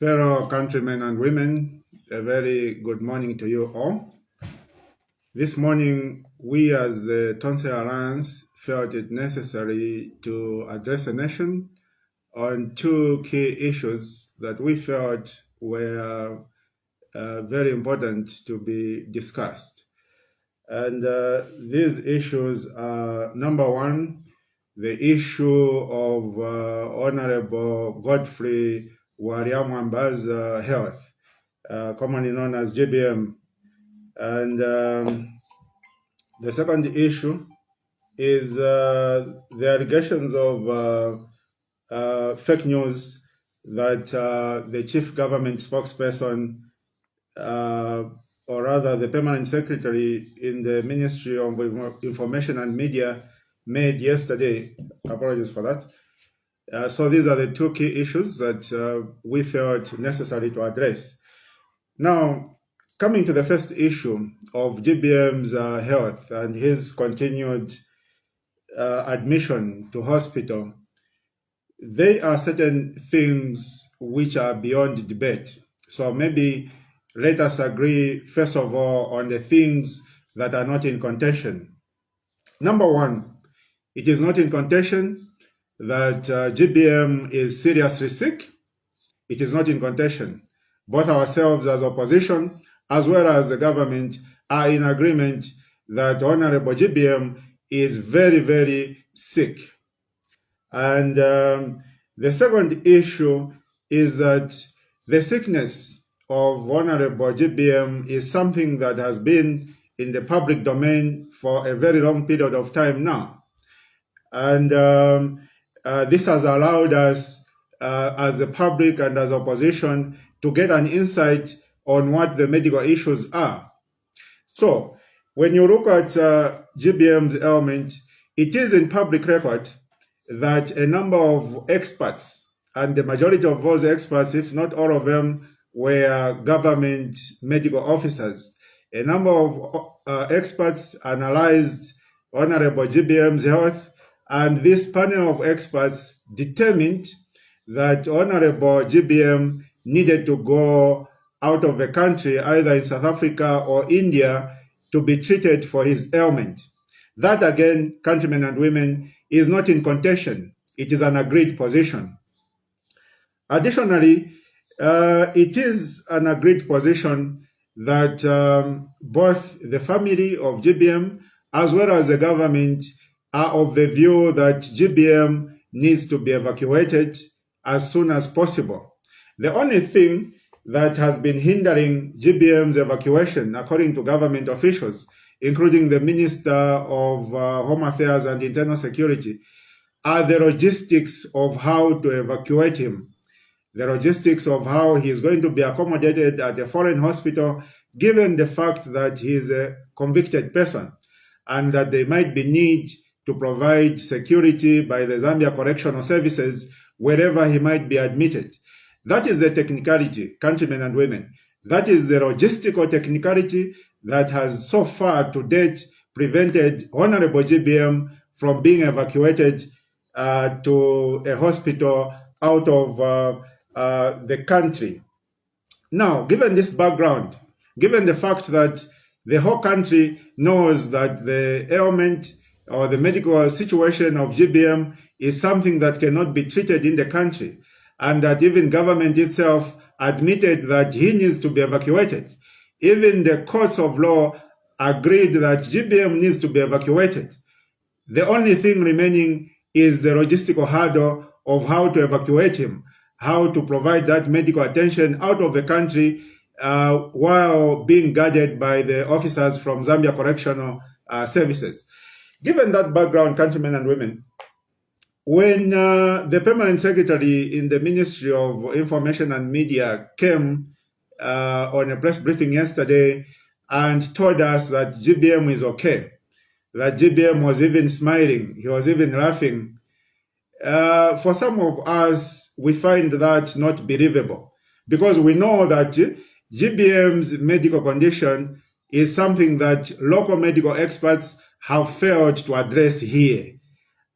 Fellow countrymen and women, a very good morning to you all. This morning, we as the Tonsil Alliance felt it necessary to address the nation on two key issues that we felt were very important to be discussed. And these issues are, number one, the issue of Honorable Godfrey Wariamwamba's health, commonly known as GBM. And the second issue is the allegations of fake news that the chief government spokesperson, or rather the permanent secretary in the Ministry of Information and Media made yesterday. Apologies for that. So these are the two key issues that we felt necessary to address. Now, coming to the first issue of GBM's health and his continued admission to hospital, there are certain things which are beyond debate. So maybe let us agree, first of all, on the things that are not in contention. Number one, it is not in contention that GBM is seriously sick. It is not in contention. Both ourselves as opposition, as well as the government, are in agreement that Honorable GBM is very, very sick. And the second issue is that the sickness of Honorable GBM is something that has been in the public domain for a very long period of time now. And this has allowed us, as the public and as opposition, to get an insight on what the medical issues are. So, when you look at GBM's ailment, it is in public record that a number of experts, and the majority of those experts, if not all of them, were government medical officers. A number of experts analyzed Honorable GBM's health, and this panel of experts determined that Honorable GBM needed to go out of the country, either in South Africa or India, to be treated for his ailment. That, again, countrymen and women, is not in contention. It is an agreed position. Additionally, it is an agreed position that both the family of GBM as well as the government are of the view that GBM needs to be evacuated as soon as possible. The only thing that has been hindering GBM's evacuation, according to government officials, including the Minister of Home Affairs and Internal Security, are the logistics of how to evacuate him. The logistics of how he is going to be accommodated at a foreign hospital, given the fact that he is a convicted person and that there might be need to provide security by the Zambia Correctional Services wherever he might be admitted. That is the technicality, countrymen and women. That is the logistical technicality that has so far to date prevented Honorable GBM from being evacuated to a hospital out of the country. Now, given this background, given the fact that the whole country knows that the ailment or the medical situation of GBM is something that cannot be treated in the country, and that even government itself admitted that he needs to be evacuated. Even the courts of law agreed that GBM needs to be evacuated. The only thing remaining is the logistical hurdle of how to evacuate him, how to provide that medical attention out of the country while being guarded by the officers from Zambia Correctional Services. Given that background, countrymen and women, when the permanent secretary in the Ministry of Information and Media came on a press briefing yesterday and told us that GBM is okay, that GBM was even smiling, he was even laughing, for some of us, we find that not believable, because we know that GBM's medical condition is something that local medical experts have failed to address here.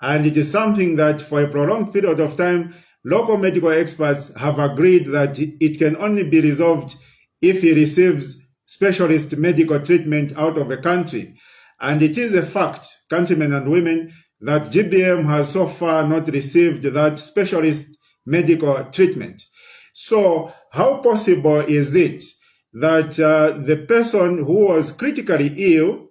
And it is something that for a prolonged period of time, local medical experts have agreed that it can only be resolved if he receives specialist medical treatment out of the country. And it is a fact, countrymen and women, that GBM has so far not received that specialist medical treatment. So how possible is it that the person who was critically ill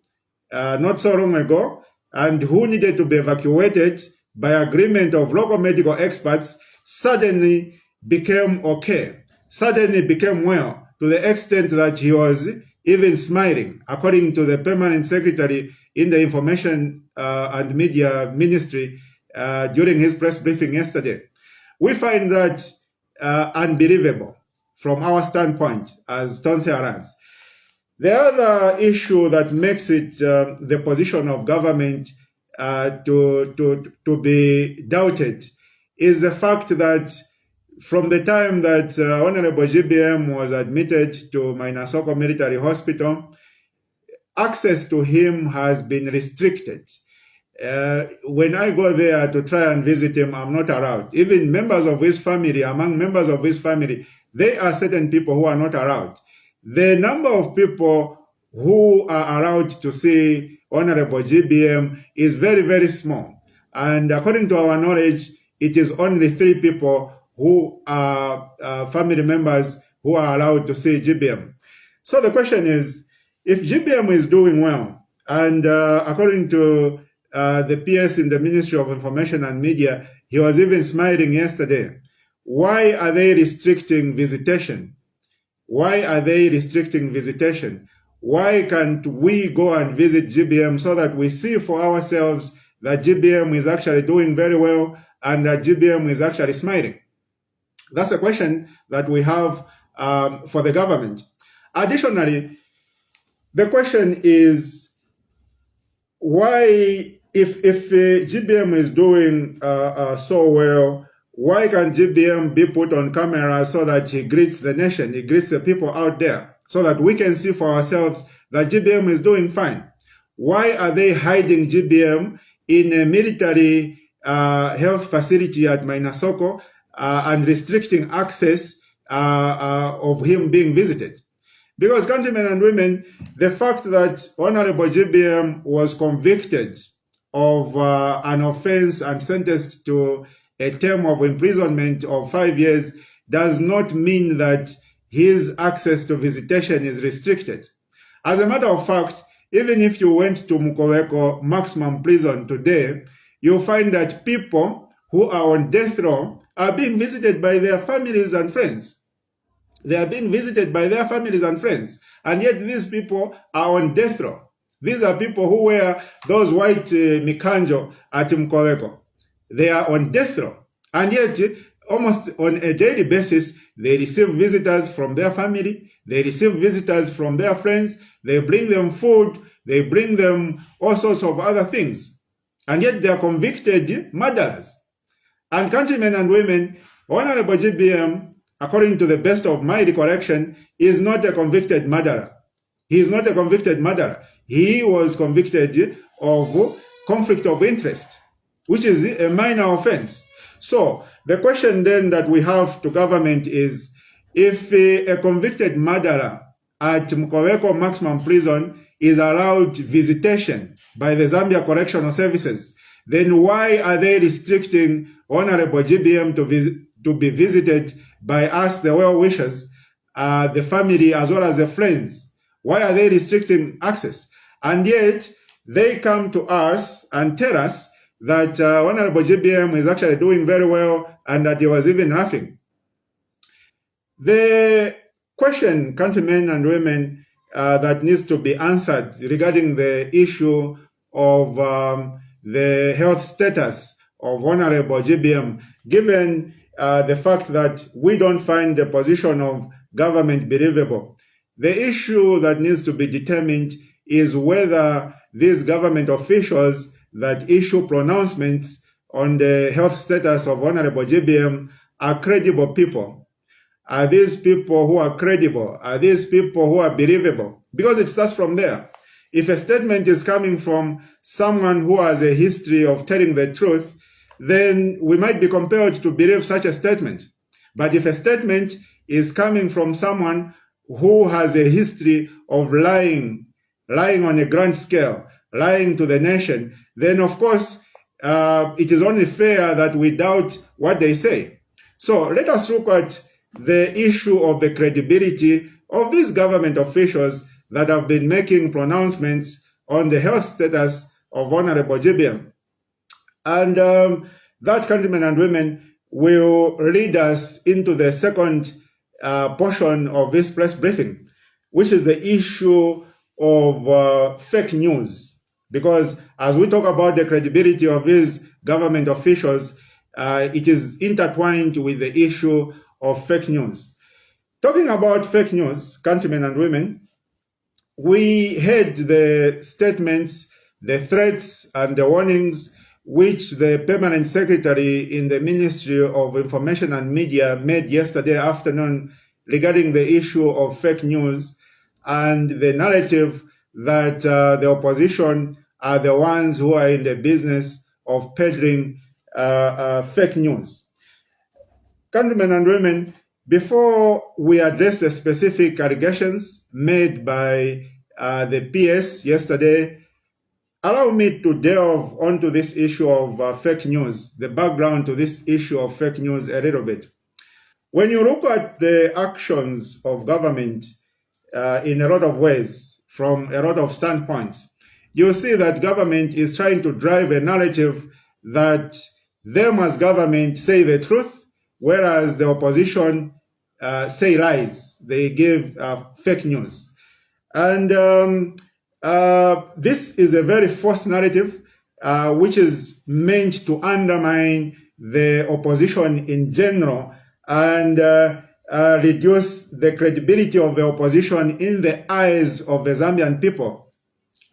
not so long ago and who needed to be evacuated by agreement of local medical experts suddenly became okay, suddenly became well, to the extent that he was even smiling, according to the permanent secretary in the Information and Media Ministry during his press briefing yesterday? We find that unbelievable from our standpoint as Tonsearans. The other issue that makes it the position of government to be doubted is the fact that from the time that Honorable GBM was admitted to Mainasoko Military Hospital, access to him has been restricted. When I go there to try and visit him, I'm not allowed. Even members of his family, among members of his family, there are certain people who are not allowed. The number of people who are allowed to see Honorable GBM is very, very small. And according to our knowledge, it is only 3 people who are family members who are allowed to see GBM. So the question is, if GBM is doing well, and according to the PS in the Ministry of Information and Media, he was even smiling yesterday, why are they restricting visitation? Why are they restricting visitation? Why can't we go and visit GBM so that we see for ourselves that GBM is actually doing very well and that GBM is actually smiling? That's a question that we have for the government. Additionally, the question is, why, if GBM is doing so well, why can't GBM be put on camera so that he greets the nation, he greets the people out there, so that we can see for ourselves that GBM is doing fine? Why are they hiding GBM in a military health facility at Mainasoko and restricting access of him being visited? Because, countrymen and women, the fact that Honorable GBM was convicted of an offense and sentenced to a term of imprisonment of 5 years does not mean that his access to visitation is restricted. As a matter of fact, even if you went to Mukoweko maximum prison today, you'll find that people who are on death row are being visited by their families and friends. They are being visited by their families and friends. And yet these people are on death row. These are people who wear those white mikanjo at Mukoweko. They are on death row. And yet, almost on a daily basis, they receive visitors from their family. They receive visitors from their friends. They bring them food. They bring them all sorts of other things. And yet they are convicted murderers. And countrymen and women, Honorable GBM, according to the best of my recollection, is not a convicted murderer. He is not a convicted murderer. He was convicted of conflict of interest, which is a minor offense. So the question then that we have to government is, if a convicted murderer at Mukoweko maximum prison is allowed visitation by the Zambia Correctional Services, then why are they restricting Honorable GBM to be visited by us, the well-wishers, the family, as well as the friends? Why are they restricting access? And yet they come to us and tell us that Honorable GBM is actually doing very well and that he was even laughing. The question, countrymen and women, that needs to be answered regarding the issue of the health status of Honorable GBM, given the fact that we don't find the position of government believable. The issue that needs to be determined is whether these government officials that issue pronouncements on the health status of Honorable GBM are credible people. Are these people who are credible? Are these people who are believable? Because it starts from there. If a statement is coming from someone who has a history of telling the truth, then we might be compelled to believe such a statement. But if a statement is coming from someone who has a history of lying on a grand scale, lying to the nation, then of course it is only fair that we doubt what they say. So let us look at the issue of the credibility of these government officials that have been making pronouncements on the health status of Honorable GBM. And that, countrymen and women, will lead us into the second portion of this press briefing, which is the issue of fake news. Because as we talk about the credibility of these government officials, it is intertwined with the issue of fake news. Talking about fake news, countrymen and women, we heard the statements, the threats, and the warnings which the permanent secretary in the Ministry of Information and Media made yesterday afternoon regarding the issue of fake news and the narrative that the opposition are the ones who are in the business of peddling fake news. Countrymen and women, before we address the specific allegations made by the PS yesterday, allow me to delve onto this issue of fake news, the background to this issue of fake news a little bit. When you look at the actions of government in a lot of ways, from a lot of standpoints, you'll see that government is trying to drive a narrative that them as government say the truth, whereas the opposition say lies. They give fake news. And this is a very false narrative, which is meant to undermine the opposition in general and reduce the credibility of the opposition in the eyes of the Zambian people.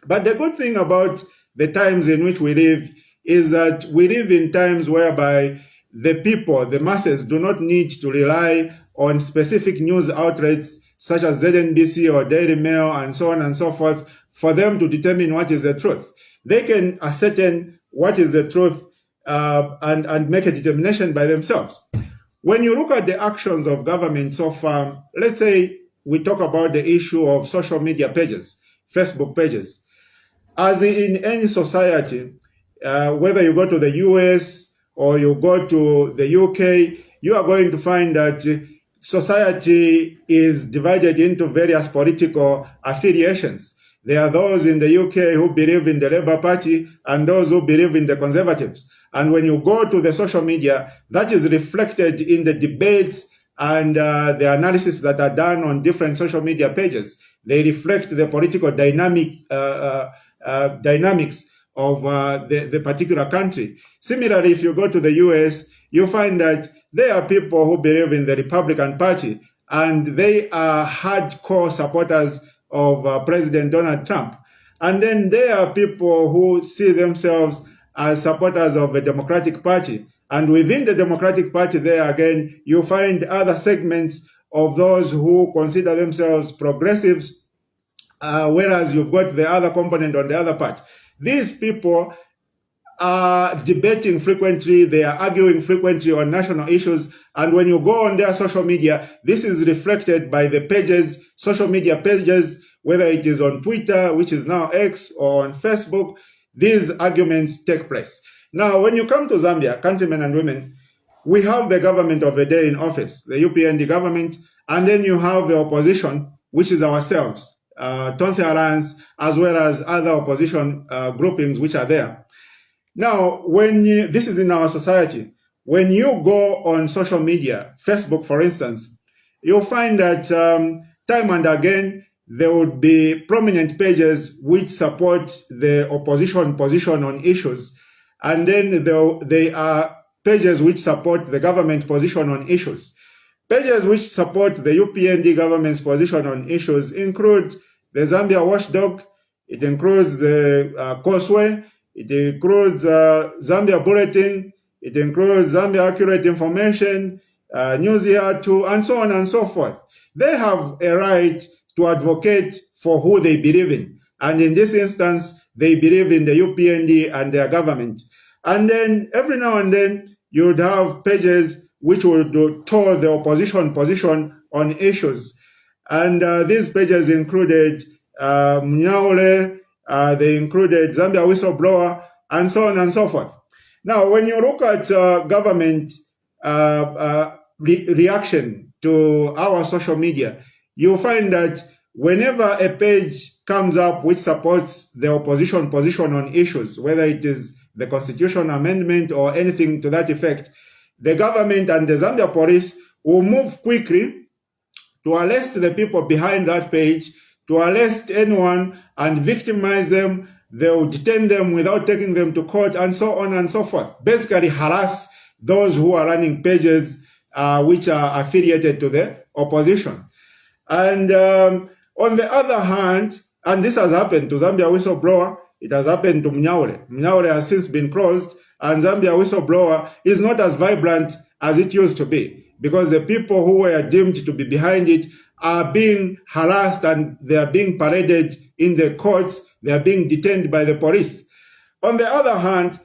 But the good thing about the times in which we live is that we live in times whereby the people, the masses, do not need to rely on specific news outlets such as ZNBC or Daily Mail and so on and so forth for them to determine what is the truth. They can ascertain what is the truth and make a determination by themselves. When you look at the actions of government so far, let's say we talk about the issue of social media pages, Facebook pages. As in any society, whether you go to the US or you go to the UK, you are going to find that society is divided into various political affiliations. There are those in the UK who believe in the Labour Party and those who believe in the Conservatives. And when you go to the social media, that is reflected in the debates and the analysis that are done on different social media pages. They reflect the political dynamics of the particular country. Similarly, if you go to the US, you find that there are people who believe in the Republican Party, and they are hardcore supporters of President Donald Trump. And then there are people who see themselves as supporters of the Democratic Party. And within the Democratic Party, there again, you find other segments of those who consider themselves progressives, whereas you've got the other component on the other part. These people are debating frequently, they are arguing frequently on national issues, and when you go on their social media, this is reflected by the pages, social media pages, whether it is on Twitter, which is now X, or on Facebook, these arguments take place. Now, when you come to Zambia, countrymen and women, we have the government of the day in office, the UPND government, and then you have the opposition, which is ourselves, Tonse Alliance, as well as other opposition groupings which are there. Now, this is in our society. When you go on social media, Facebook, for instance, you'll find that time and again, there would be prominent pages which support the opposition position on issues. And then there are pages which support the government position on issues. Pages which support the UPND government's position on issues include the Zambia Watchdog, it includes the Causeway, it includes Zambia Bulletin, it includes Zambia Accurate Information, News Here 2, and so on and so forth. They have a right to advocate for who they believe in. And in this instance, they believe in the UPND and their government. And then every now and then you would have pages which would tour the opposition position on issues. And these pages included Mnyaule, they included Zambia Whistleblower, and so on and so forth. Now, when you look at government reaction to our social media, you'll find that whenever a page comes up which supports the opposition position on issues, whether it is the constitution amendment or anything to that effect, the government and the Zambia police will move quickly to arrest the people behind that page, to arrest anyone and victimize them. They will detain them without taking them to court, and so on and so forth. Basically harass those who are running pages which are affiliated to the opposition. And on the other hand, and this has happened to Zambia Whistleblower, it has happened to Mnyaule. Mnyaule has since been closed, and Zambia Whistleblower is not as vibrant as it used to be, because the people who were deemed to be behind it are being harassed and they are being paraded in the courts. They are being detained by the police. On the other hand,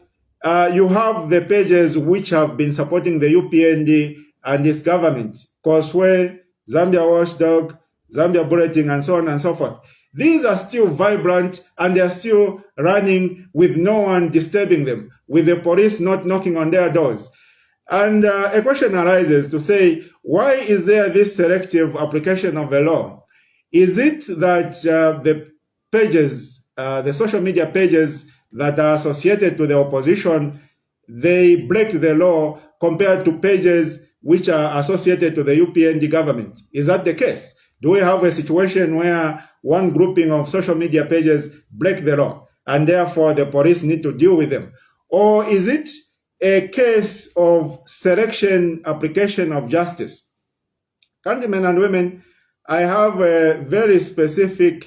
you have the pages which have been supporting the UPND and its government, Cosway, Zambia Watchdog, Zambia Bulletin, and so on and so forth. These are still vibrant and they are still running with no one disturbing them, with the police not knocking on their doors. And a question arises to say, why is there this selective application of the law? Is it that the pages, the social media pages that are associated to the opposition, they break the law compared to pages which are associated to the UPND government? Is that the case? Do we have a situation where one grouping of social media pages break the law and therefore the police need to deal with them? Or is it a case of selection application of justice? Countrymen and women, I have a very specific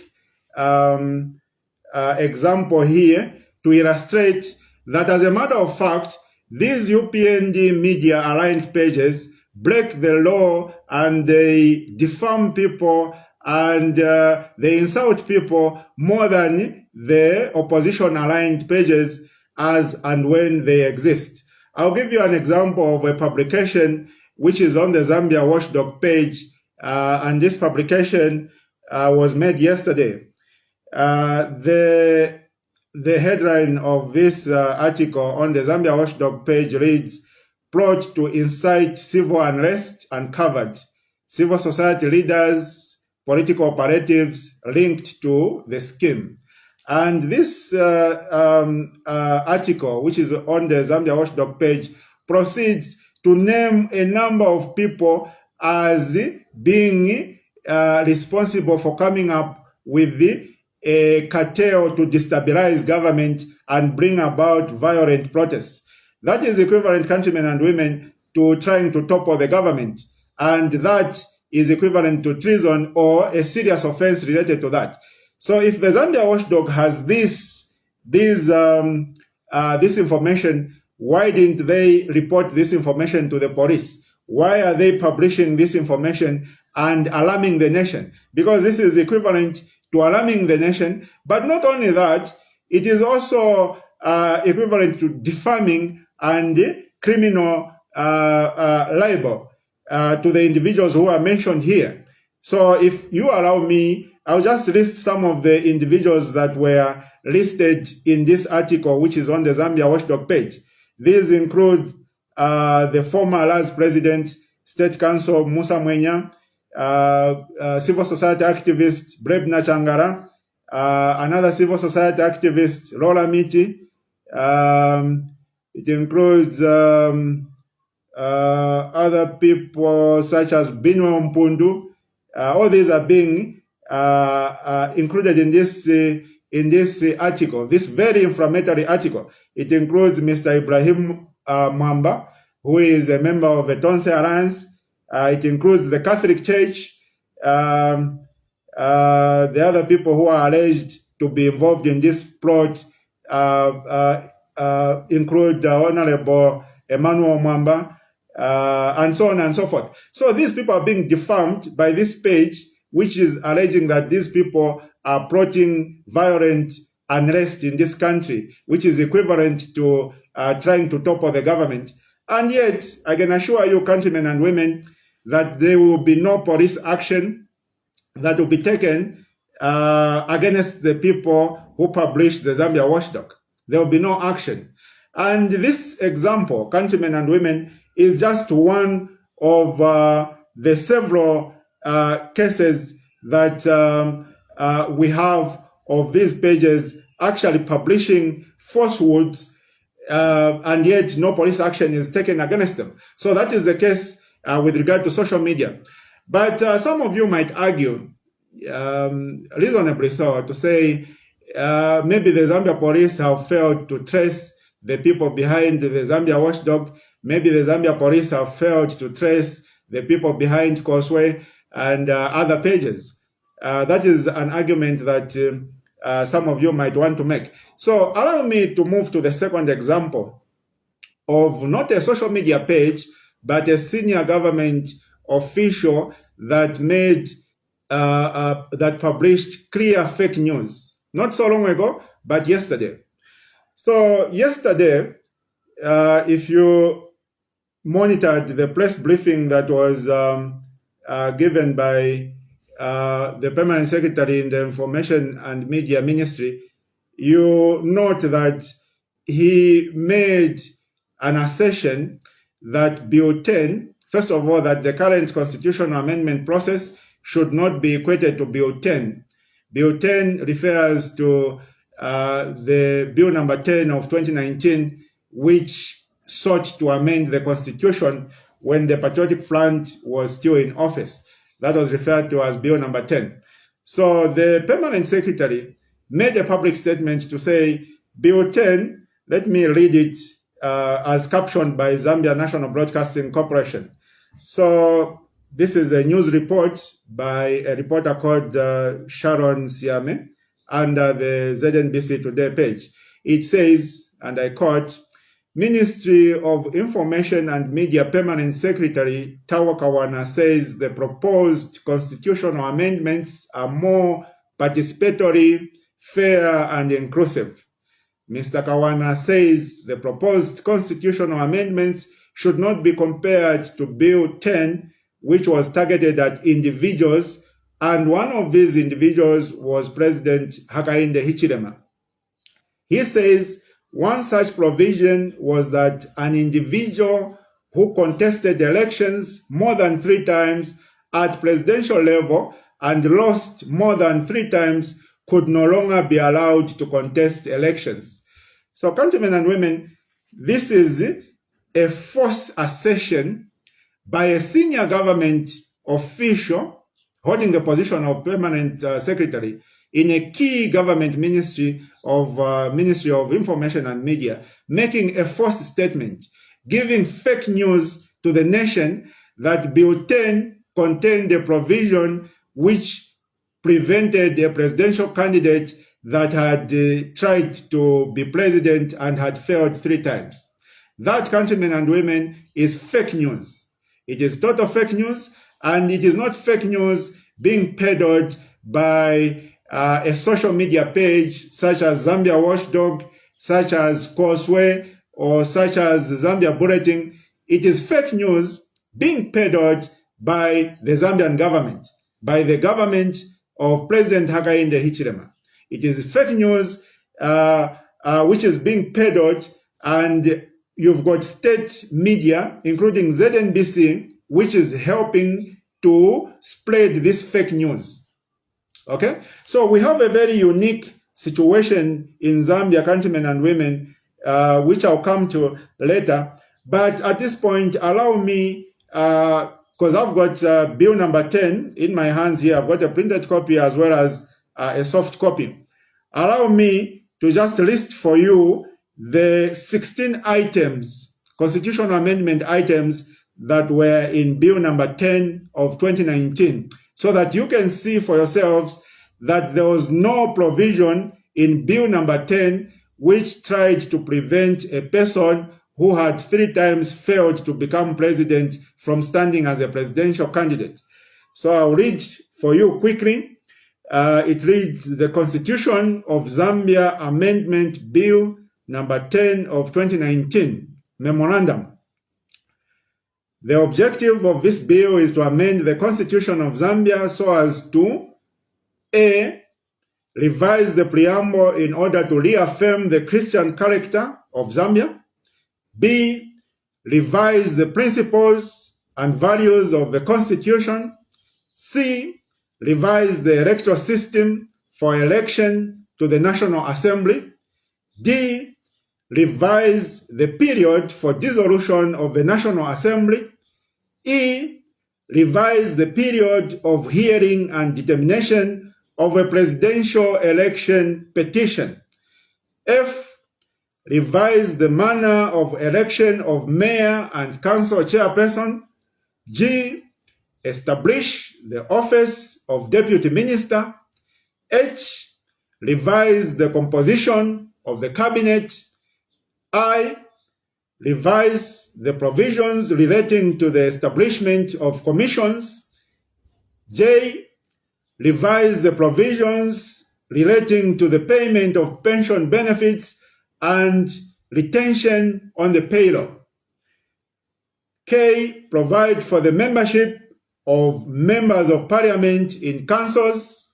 example here to illustrate that, as a matter of fact, these UPND media aligned pages break the law and they defame people and they insult people more than the opposition aligned pages as and when they exist. I'll give you an example of a publication which is on the Zambia Watchdog page, and this publication was made yesterday. The headline of this article on the Zambia Watchdog page reads, "Plot to incite civil unrest uncovered. Civil society leaders, political operatives linked to the scheme." And this article, which is on the Zambia Watchdog page, proceeds to name a number of people as being responsible for coming up with a cartel to destabilize government and bring about violent protests. That is equivalent, countrymen and women, to trying to topple the government. And that is equivalent to treason or a serious offense related to that. So if the Zambia Watchdog has this information, why didn't they report this information to the police? Why are they publishing this information and alarming the nation? Because this is equivalent to alarming the nation. But not only that, it is also equivalent to defaming and criminal libel to the individuals who are mentioned here. So if you allow me, I'll just list some of the individuals that were listed in this article, which is on the Zambia Watchdog page. These include the former last president, State Council Musa Mwenya, civil society activist Brebna Changara, another civil society activist Lola Miti. It includes other people such as Binwe Mpundu. All these are being included in this article, this very inflammatory article. It includes Mr. Ibrahim Mwamba, who is a member of the Tonse Alliance. It includes the Catholic Church. The other people who are alleged to be involved in this plot include Honorable Emmanuel Mwamba, and so on and so forth. So these people are being defamed by this page, which is alleging that these people are plotting violent unrest in this country, which is equivalent to trying to topple the government. And yet, I can assure you, countrymen and women, that there will be no police action that will be taken against the people who published the Zambia Watchdog. There will be no action. And this example, countrymen and women, is just one of the several cases that we have of these pages actually publishing falsehoods, and yet no police action is taken against them. So that is the case with regard to social media. But some of you might argue, reasonably so, to say maybe the Zambia police have failed to trace the people behind the Zambia Watchdog. Maybe the Zambia police have failed to trace the people behind Causeway and other pages. That is an argument that some of you might want to make. So allow me to move to the second example of not a social media page, but a senior government official that made that published clear fake news, not so long ago, but yesterday. So yesterday, if you monitored the press briefing that was given by the permanent secretary in the Information and Media Ministry, you note that he made an assertion that Bill 10, first of all, that the current constitutional amendment process should not be equated to Bill 10. Bill 10 refers to the Bill number 10 of 2019, which sought to amend the Constitution when the Patriotic Front was still in office. That was referred to as Bill number 10. So the permanent secretary made a public statement to say, Bill 10, let me read it as captioned by Zambia National Broadcasting Corporation. So this is a news report by a reporter called Sharon Siame under the ZNBC Today page. It says, and I quote, Ministry of Information and Media Permanent Secretary Tawa Kawana says the proposed constitutional amendments are more participatory, fair, and inclusive. Mr. Kawana says the proposed constitutional amendments should not be compared to Bill 10, which was targeted at individuals, and one of these individuals was President Hakainde Hichilema. He says one such provision was that an individual who contested elections more than 3 times at presidential level and lost more than 3 times could no longer be allowed to contest elections. So, countrymen and women, this is a false assertion by a senior government official holding the position of permanent secretary in a key government ministry of Ministry of Information and Media, making a false statement, giving fake news to the nation that Bill 10 contained a provision which prevented a presidential candidate that had tried to be president and had failed 3 times. That, countrymen and women, is fake news. It is total fake news, and it is not fake news being peddled by a social media page such as Zambia Watchdog, such as Causeway, or such as Zambia Bulletin. It is fake news being peddled by the Zambian government, by the government of President Hakainde Hichilema. It is fake news which is being peddled, and you've got state media, including ZNBC, which is helping to spread this fake news. Okay? So we have a very unique situation in Zambia, countrymen and women, which I'll come to later. But at this point, allow me, because I've got bill number 10 in my hands here. I've got a printed copy as well as a soft copy. Allow me to just list for you the 16 items, constitutional amendment items that were in bill number 10 of 2019, so that you can see for yourselves that there was no provision in bill number 10 which tried to prevent a person who had 3 times failed to become president from standing as a presidential candidate. So I'll read for you quickly It reads, the Constitution of Zambia Amendment Bill number 10 of 2019, Memorandum. The objective of this bill is to amend the Constitution of Zambia so as to A, revise the preamble in order to reaffirm the Christian character of Zambia. B, revise the principles and values of the Constitution. C, revise the electoral system for election to the National Assembly. D, revise the period for dissolution of the National Assembly. E, revise the period of hearing and determination of a presidential election petition. F, revise the manner of election of mayor and council chairperson. G, establish the office of deputy minister. H, revise the composition of the cabinet. I, revise the provisions relating to the establishment of commissions. J, revise the provisions relating to the payment of pension benefits and retention on the payroll. K, provide for the membership of members of parliament in councils.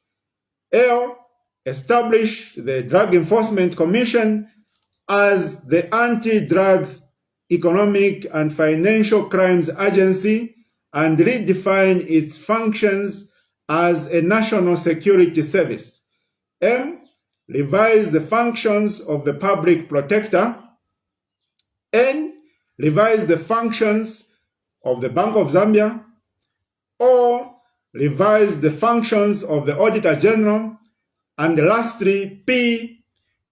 L, establish the Drug Enforcement Commission as the Anti-Drugs Economic and Financial Crimes Agency and redefine its functions as a national security service. M, revise the functions of the public protector. N, revise the functions of the Bank of Zambia. O, revise the functions of the Auditor General. And lastly, P,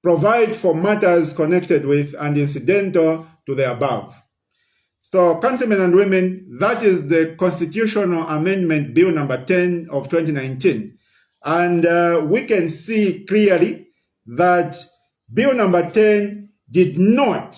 provide for matters connected with and incidental to the above. So, countrymen and women, that is the Constitutional Amendment Bill number 10 of 2019. And we can see clearly that Bill number 10 did not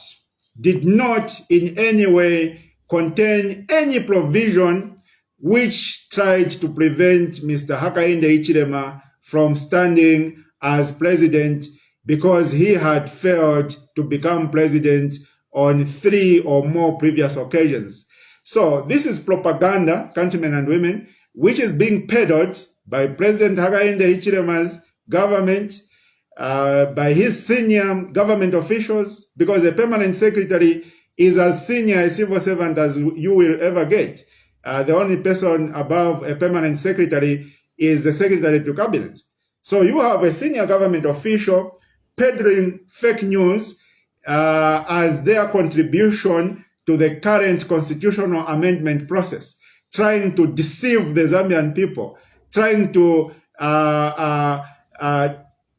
in any way contain any provision which tried to prevent Mr. Hakainde Hichilema from standing as president because he had failed to become president on 3 or more previous occasions. So this is propaganda, countrymen and women, which is being peddled by President Hakainde Hichilema's government, by his senior government officials, because a permanent secretary is as senior a civil servant as you will ever get. The only person above a permanent secretary is the secretary to cabinet. So you have a senior government official peddling fake news as their contribution to the current constitutional amendment process, trying to deceive the Zambian people, trying to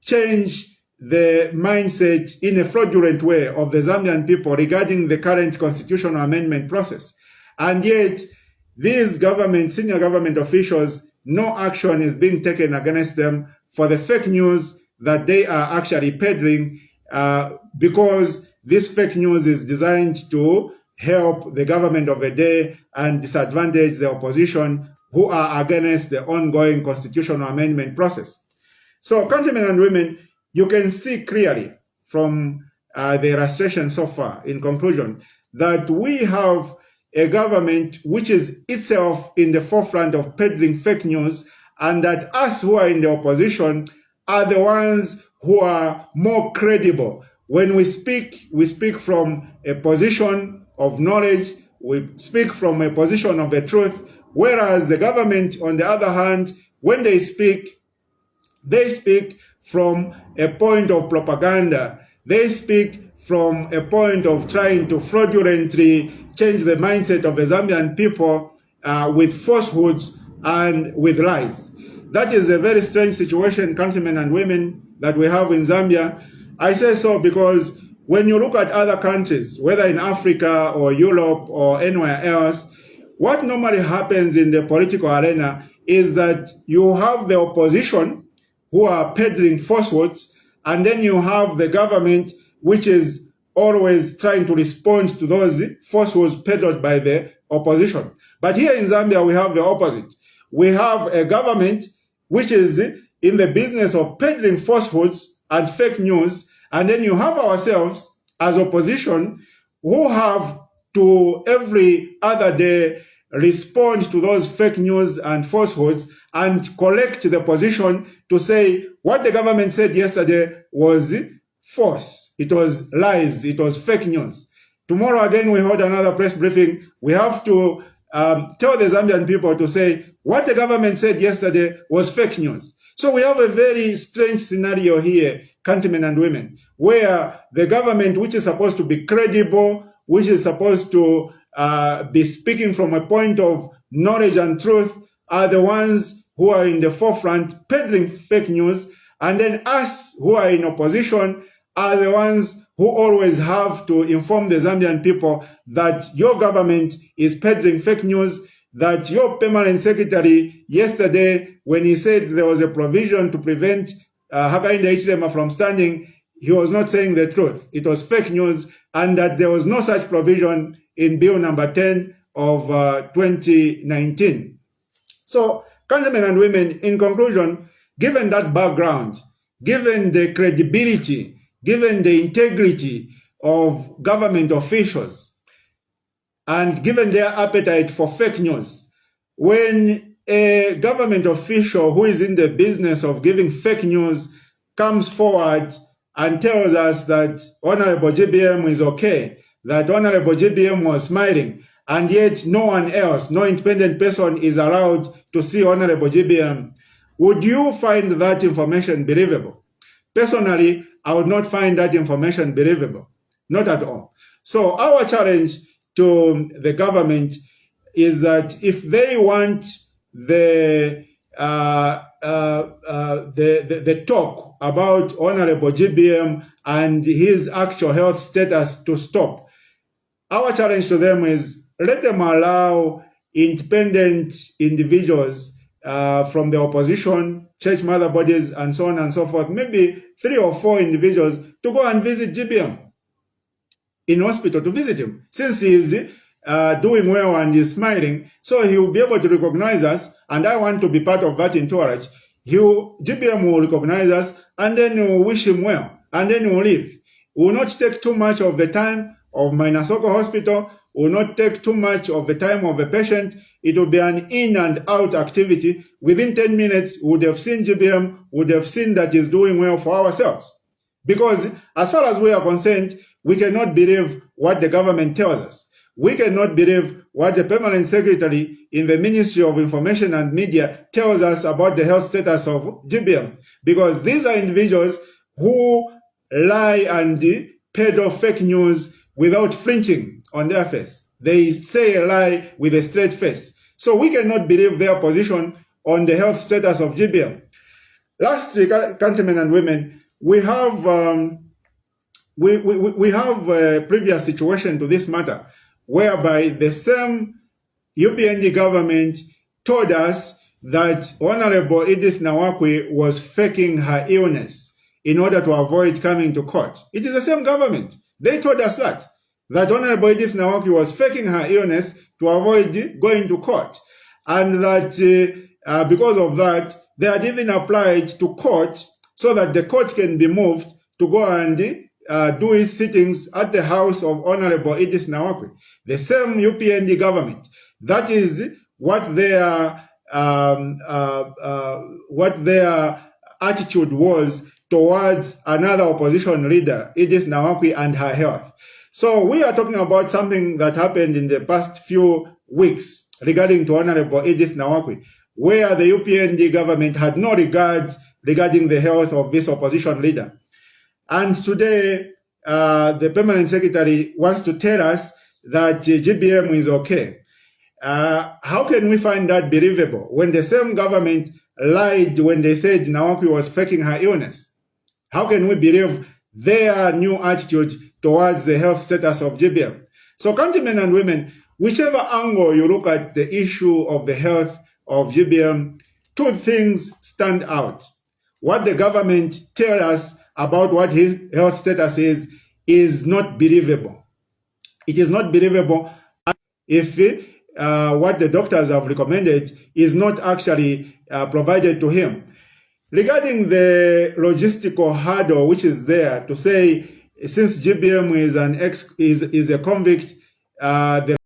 change the mindset in a fraudulent way of the Zambian people regarding the current constitutional amendment process. And yet, these senior government officials, no action is being taken against them for the fake news that they are actually peddling, because this fake news is designed to help the government of the day and disadvantage the opposition who are against the ongoing constitutional amendment process. So, countrymen and women, you can see clearly from the illustration so far, in conclusion, that we have a government which is itself in the forefront of peddling fake news, and that us who are in the opposition are the ones who are more credible. When we speak from a position of knowledge, we speak from a position of the truth, whereas the government, on the other hand, when they speak from a point of propaganda. They speak from a point of trying to fraudulently change the mindset of the Zambian people with falsehoods and with lies. That is a very strange situation, countrymen and women, that we have in Zambia. I say so because when you look at other countries, whether in Africa or Europe or anywhere else, what normally happens in the political arena is that you have the opposition who are peddling falsehoods, and then you have the government which is always trying to respond to those falsehoods peddled by the opposition. But here in Zambia, we have the opposite. We have a government which is in the business of peddling falsehoods and fake news, and then you have ourselves as opposition who have to every other day respond to those fake news and falsehoods and correct the position to say what the government said yesterday was false. It was lies. It was fake news. Tomorrow again, we hold another press briefing. We have to tell the Zambian people to say what the government said yesterday was fake news. So we have a very strange scenario here, countrymen and women, where the government, which is supposed to be credible, which is supposed to be speaking from a point of knowledge and truth, are the ones who are in the forefront peddling fake news. And then us who are in opposition are the ones who always have to inform the Zambian people that your government is peddling fake news, that your permanent secretary yesterday, when he said there was a provision to prevent Hakainde Hichilema from standing, he was not saying the truth. It was fake news, and that there was no such provision in Bill number 10 of 2019. So, countrymen and women, in conclusion, given that background, given the credibility, given the integrity of government officials, and given their appetite for fake news, when a government official who is in the business of giving fake news comes forward and tells us that Honorable GBM is okay, that Honorable GBM was smiling, and yet no one else, no independent person is allowed to see Honorable GBM, would you find that information believable? Personally, I would not find that information believable. Not at all. So our challenge to the government is that if they want the talk about Honorable GBM and his actual health status to stop, our challenge to them is let them allow independent individuals from the opposition, church mother bodies, and so on and so forth, maybe 3 or 4 individuals, to go and visit GBM in hospital, to visit him. Since he is doing well and is smiling, so he will be able to recognize us, and I want to be part of that entourage. GBM will recognize us, and then we will wish him well, and then we will leave. We will not take too much of the time of Mainasoko Hospital, will not take too much of the time of the patient. It will be an in and out activity. Within 10 minutes, we would have seen GBM, would have seen that he's doing well for ourselves. Because as far as we are concerned, we cannot believe what the government tells us. We cannot believe what the permanent secretary in the Ministry of Information and Media tells us about the health status of GBM. Because these are individuals who lie and peddle fake news without flinching on their face. They say a lie with a straight face. So we cannot believe their position on the health status of GBM. Lastly, countrymen and women, we have a previous situation to this matter, whereby the same UPND government told us that Honorable Edith Nawakwi was faking her illness in order to avoid coming to court. It is the same government. They told us that Honorable Edith Nawakwi was faking her illness to avoid going to court. And that because of that, they had even applied to court so that the court can be moved to go and do its sittings at the house of Honorable Edith Nawakwi. The same UPND government. That is what their attitude was towards another opposition leader, Edith Nawakwi, and her health. So we are talking about something that happened in the past few weeks regarding to Honorable Edith Nawakwi, where the UPND government had no regard regarding the health of this opposition leader. And today, the permanent secretary wants to tell us that GBM is okay. How can we find that believable when the same government lied when they said Nawakwi was faking her illness? How can we believe their new attitude towards the health status of GBM? So countrymen and women, whichever angle you look at the issue of the health of GBM, 2 things stand out. What the government tells us about what his health status is not believable. It is not believable if what the doctors have recommended is not actually provided to him. Regarding the logistical hurdle which is there to say, since GBM is a convict, the